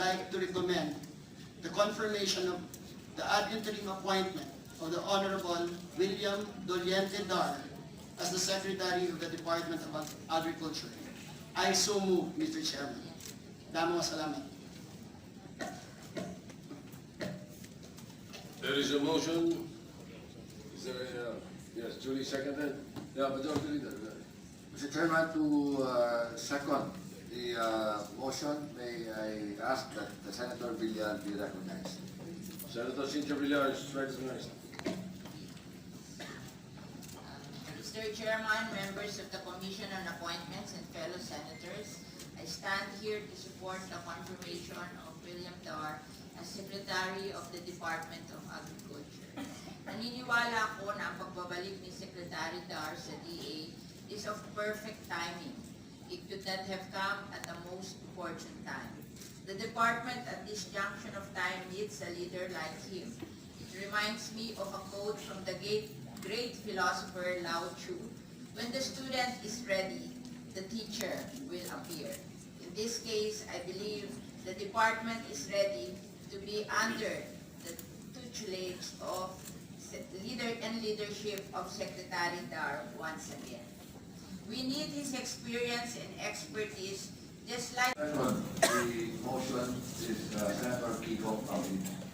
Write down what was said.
like to recommend the confirmation of the ad interim appointment of the Honorable William Dar as the Secretary of the Department of Agriculture. I so move, Mr. Chairman. Damo salamat. There is a motion. Is there a, yes, duly seconded? Yeah, Majority Leader. Mr. Chairman, to second the motion, may I ask that the Senator Villar be recognized. Senator Cynthia Villar is recognized. Mr. Chairman, members of the Commission on Appointments and fellow senators, I stand here to support the confirmation of William Dar as Secretary of the Department of Agriculture. Naniniwala ako na ang pagbabalik ni Secretary Dar sa DA is of perfect timing. It could not have come at the most opportune time. The department at this junction of time needs a leader like him. It reminds me of a quote from the great philosopher Lao Tzu. When the student is ready, the teacher will appear. In this case, I believe the department is ready to be under the tutelage of leadership of Secretary Dar once again. We need his experience and expertise, just like Second, the motion is Senator Kiko Paulino.